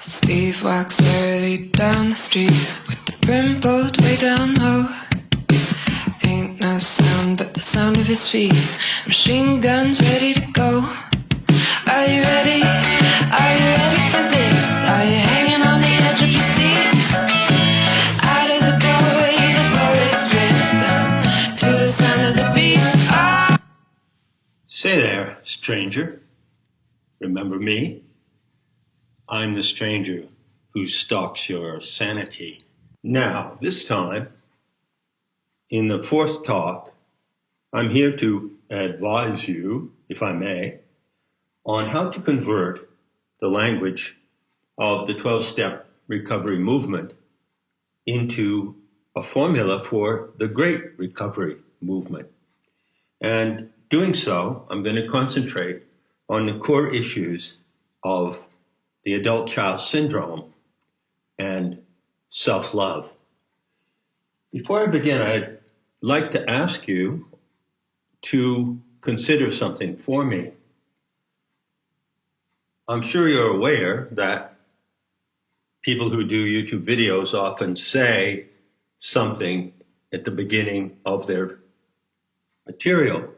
Steve walks slowly down the street with the brim pulled way down low. Ain't no sound but the sound of his feet. Machine guns ready to go. Are you ready? Are you ready for this? Are you hanging on the edge of your seat? Out of the doorway the bullets rip to the sound of the beat. Say there, stranger. Remember me? I'm the stranger who stalks your sanity. Now, this time, in the fourth talk, I'm here to advise you, if I may, on how to convert the language of the 12-step recovery movement into a formula for the great recovery movement. And doing so, I'm going to concentrate on the core issues of the adult child syndrome and self-love. Before I begin, I'd like to ask you to consider something for me. I'm sure you're aware that people who do YouTube videos often say something at the beginning of their material.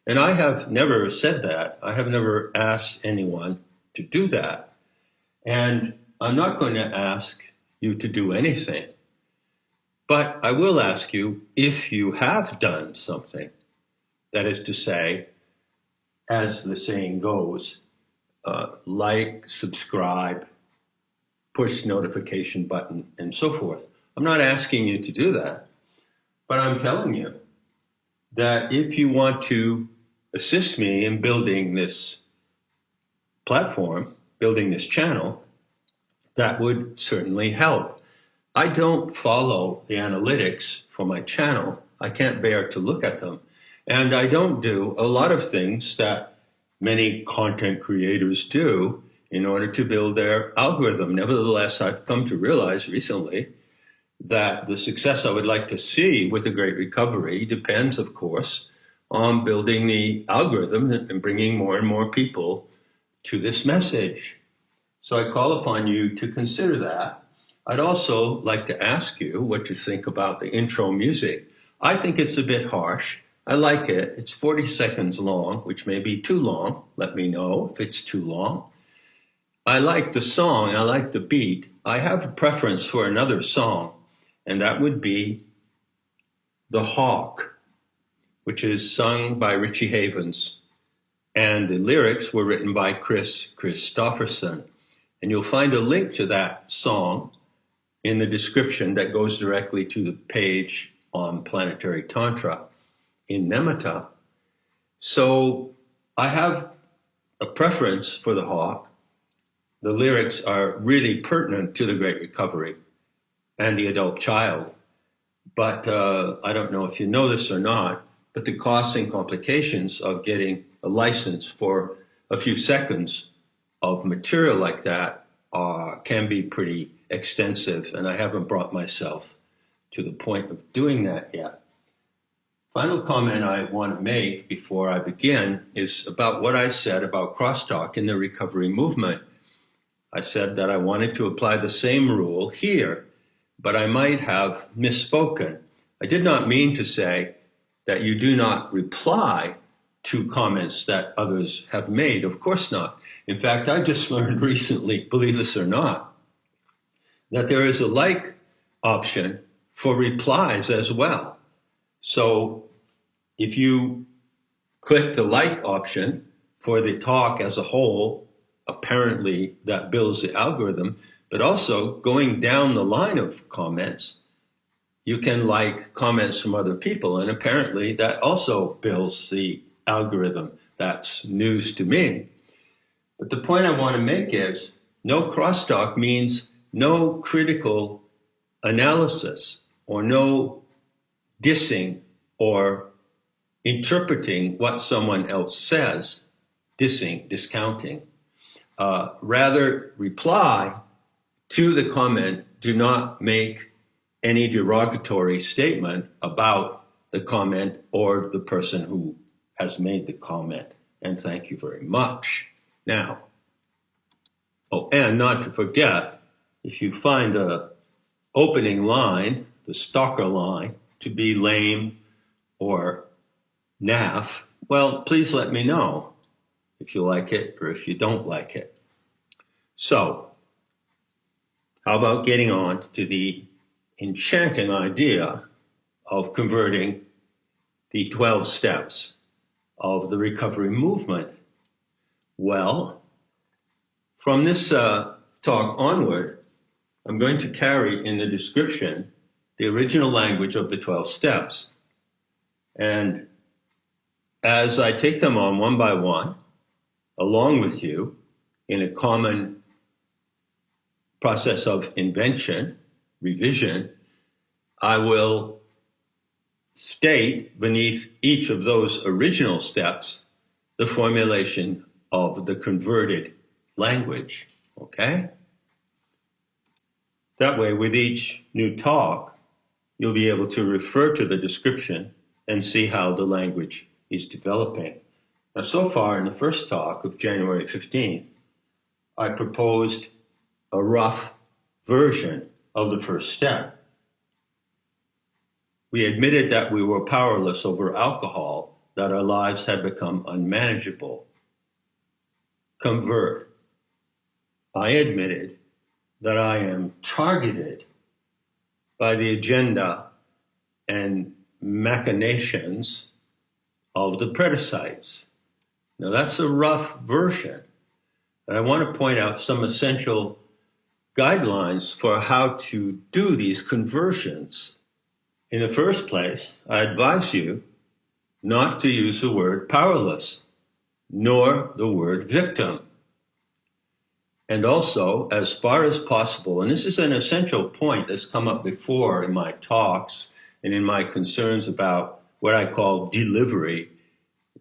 And I have never said that. I have never asked anyone to do that. And I'm not going to ask you to do anything. But I will ask you if you have done something. That is to say, as the saying goes, like, subscribe, push notification button, and so forth. I'm not asking you to do that, but I'm telling you that if you want to assist me in building this platform, building this channel, that would certainly help. I don't follow the analytics for my channel. I can't bear to look at them. And I don't do a lot of things that many content creators do in order to build their algorithm. Nevertheless, I've come to realize recently that the success I would like to see with the Great Recovery depends, of course, on building the algorithm and bringing more and more people to this message. So I call upon you to consider that. I'd also like to ask you what you think about the intro music. I think it's a bit harsh. I like it. It's 40 seconds long, which may be too long. Let me know if it's too long. I like the song. I like the beat. I have a preference for another song, and that would be The Hawk, which is sung by Richie Havens. And the lyrics were written by Chris Christopherson. And you'll find a link to that song in the description that goes directly to the page on Planetary Tantra in Nematta. So I have a preference for The Hawk. The lyrics are really pertinent to the Great Recovery and the adult child. But I don't know if you know this or not, but the costs and complications of getting a license for a few seconds of material like that can be pretty extensive, and I haven't brought myself to the point of doing that yet. Final comment I want to make before I begin is about what I said about crosstalk in the recovery movement. I said that I wanted to apply the same rule here, but I might have misspoken. I did not mean to say that you do not reply to comments that others have made. Of course not. In fact, I just learned recently, believe this or not, that there is a like option for replies as well. So if you click the like option for the talk as a whole, apparently that builds the algorithm, but also going down the line of comments, you can like comments from other people, and apparently that also builds the algorithm. That's news to me. But the point I want to make is no crosstalk means no critical analysis or no dissing or interpreting what someone else says, dissing, discounting. Rather, reply to the comment. Do not make any derogatory statement about the comment or the person who has made the comment. And thank you very much. Now, Oh, and not to forget, if you find the opening line, the stalker line, to be lame or naff, well, please let me know if you like it or if you don't like it. So, how about getting on to the enchanting idea of converting the 12 steps of the recovery movement? Well, from this talk onward, I'm going to carry in the description the original language of the 12 steps. And as I take them on one by one, along with you, in a common process of invention, revision, I will state beneath each of those original steps the formulation of the converted language, okay? That way, with each new talk, you'll be able to refer to the description and see how the language is developing. Now, so far in the first talk of January 15th, I proposed a rough version of the first step. We admitted that we were powerless over alcohol, that our lives had become unmanageable. Convert. I admitted that I am targeted by the agenda and machinations of the predasites. Now, that's a rough version, and I want to point out some essential guidelines for how to do these conversions. In the first place, I advise you not to use the word powerless, nor the word victim. And also, as far as possible, and this is an essential point that's come up before in my talks and in my concerns about what I call delivery,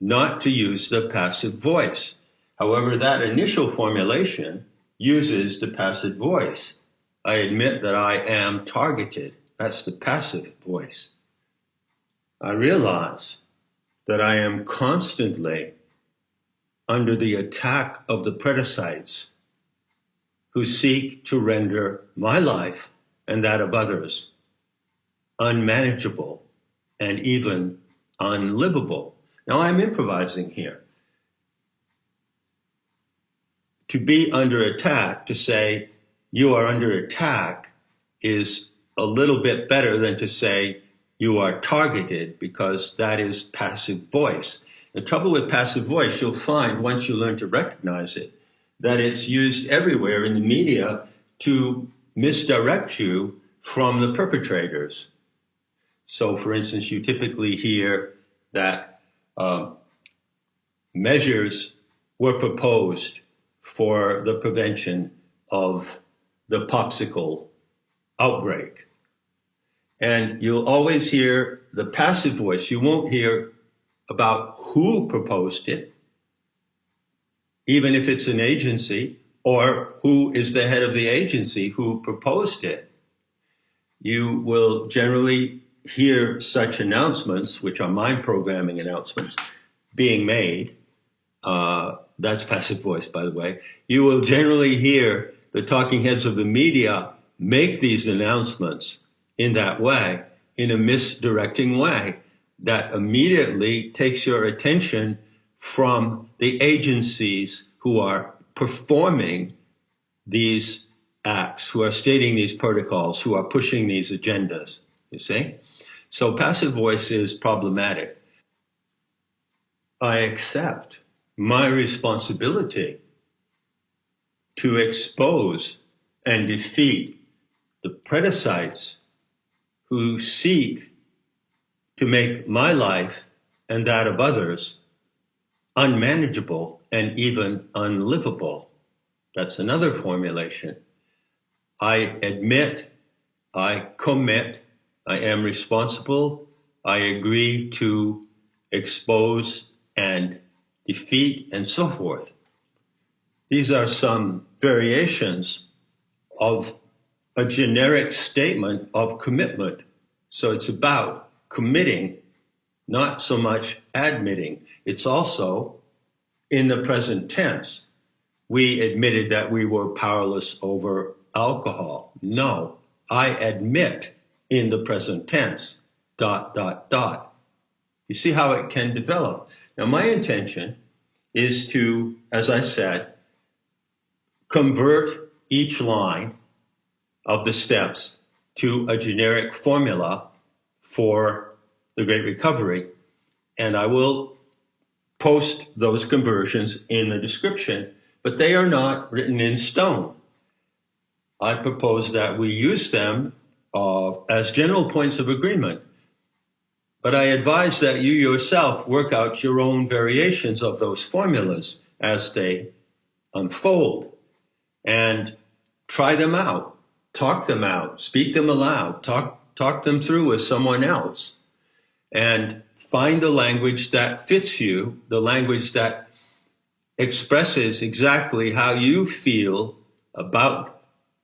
not to use the passive voice. However, that initial formulation uses the passive voice. I admit that I am targeted. That's the passive voice. I realize that I am constantly under the attack of the predasites who seek to render my life and that of others unmanageable and even unlivable. Now, I'm improvising here. To be under attack, to say you are under attack, is a little bit better than to say you are targeted, because that is passive voice. The trouble with passive voice, you'll find once you learn to recognize it, that it's used everywhere in the media to misdirect you from the perpetrators. So, for instance, you typically hear that measures were proposed for the prevention of the popsicle outbreak. And you'll always hear the passive voice. You won't hear about who proposed it, even if it's an agency, or who is the head of the agency who proposed it. You will generally hear such announcements, which are mind programming announcements, being made. That's passive voice, by the way. You will generally hear the talking heads of the media make these announcements in that way, in a misdirecting way, that immediately takes your attention from the agencies who are performing these acts, who are stating these protocols, who are pushing these agendas, you see? So passive voice is problematic. I accept my responsibility to expose and defeat the predasites who seek to make my life and that of others unmanageable and even unlivable. That's another formulation. I admit, I commit, I am responsible, I agree to expose and defeat, and so forth. These are some variations of a generic statement of commitment. So it's about committing, not so much admitting. It's also in the present tense. we admitted that we were powerless over alcohol. No, I admit in the present tense, ... You see how it can develop. Now, my intention is to, as I said, convert each line of the steps to a generic formula for the Great Recovery. And I will post those conversions in the description, but they are not written in stone. I propose that we use them as general points of agreement. But I advise that you yourself work out your own variations of those formulas as they unfold and try them out, talk them out, speak them aloud, talk them through with someone else, and find the language that fits you, the language that expresses exactly how you feel about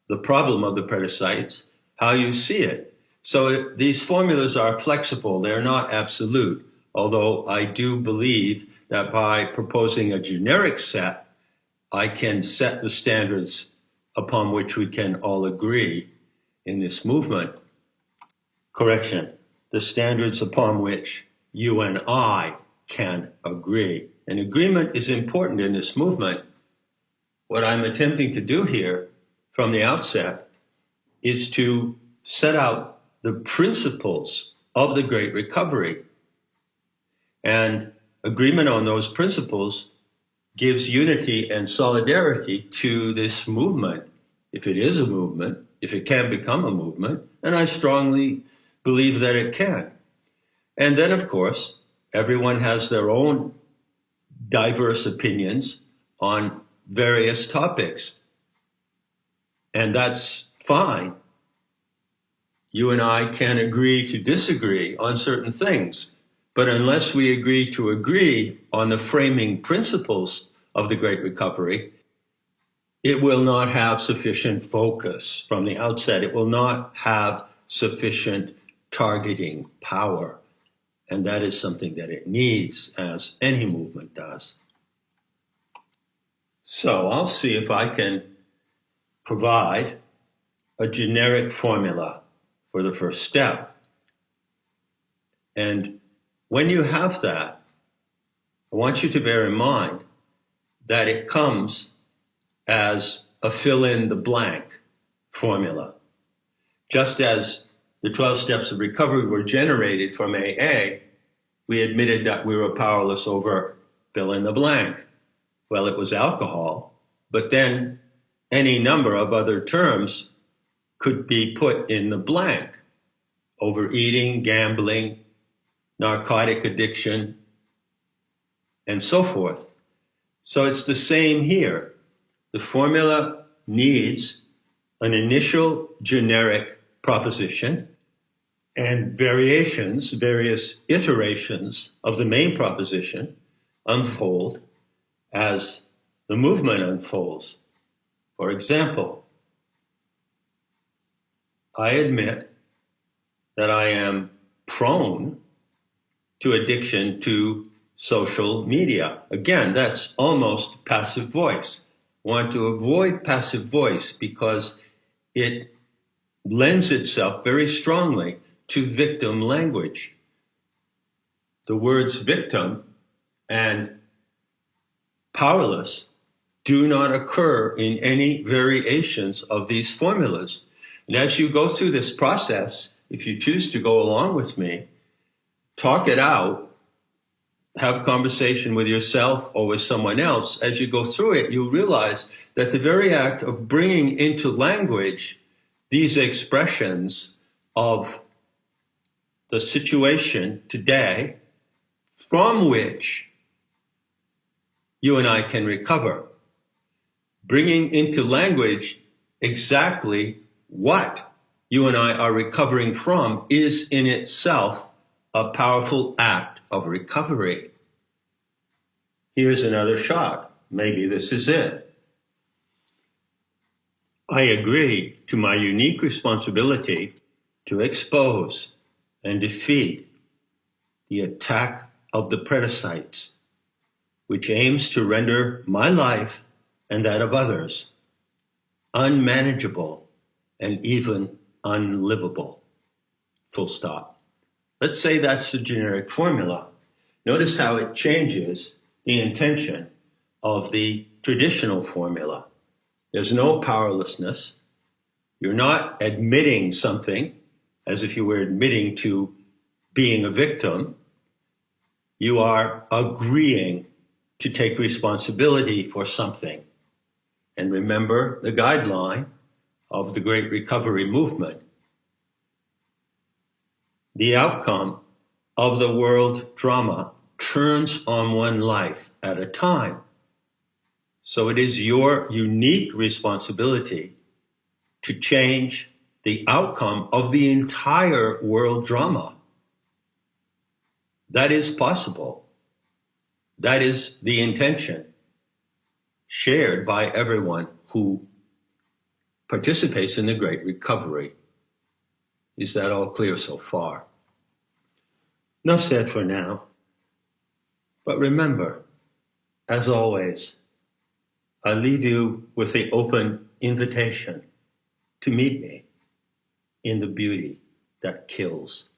the problem of the predasites, how you see it. So these formulas are flexible, they're not absolute, although I do believe that by proposing a generic set, I can set the standards upon which we can all agree in this movement. Correction, the standards upon which you and I can agree. And agreement is important in this movement. What I'm attempting to do here from the outset is to set out the principles of the Great Recovery. And agreement on those principles gives unity and solidarity to this movement, if it is a movement, if it can become a movement, and I strongly believe that it can. And then, of course, everyone has their own diverse opinions on various topics, and that's fine. You and I can agree to disagree on certain things, but unless we agree to agree on the framing principles of the Great Recovery, it will not have sufficient focus from the outset. It will not have sufficient targeting power. And that is something that it needs, as any movement does. So I'll see if I can provide a generic formula for the first step. And when you have that, I want you to bear in mind that it comes as a fill-in-the-blank formula. Just as the 12 steps of recovery were generated from AA, we admitted that we were powerless over fill-in-the-blank. Well, it was alcohol, but then any number of other terms could be put in the blank. Overeating, gambling, narcotic addiction, and so forth. So it's the same here. The formula needs an initial generic proposition and variations, various iterations of the main proposition unfold as the movement unfolds. For example, I admit that I am prone to addiction to social media. Again, that's almost passive voice. I want to avoid passive voice because it lends itself very strongly to victim language. The words victim and powerless do not occur in any variations of these formulas. And as you go through this process, if you choose to go along with me, talk it out, have conversation with yourself or with someone else. As you go through it, you'll realize that the very act of bringing into language these expressions of the situation today from which you and I can recover, bringing into language exactly what you and I are recovering from is in itself a powerful act of recovery. Here's another shot. Maybe this is it. I agree to my unique responsibility to expose and defeat the attack of the predasites, which aims to render my life and that of others, unmanageable, and even unlivable. Full stop. Let's say that's the generic formula. Notice how it changes the intention of the traditional formula. There's no powerlessness. You're not admitting something as if you were admitting to being a victim. You are agreeing to take responsibility for something. And remember the guideline of the Great Recovery Movement. The outcome of the world drama turns on one life at a time. So it is your unique responsibility to change the outcome of the entire world drama. That is possible. That is the intention shared by everyone who participates in the Great Recovery. Is that all clear so far? Enough said for now. But remember, as always, I leave you with the open invitation to meet me in the beauty that kills.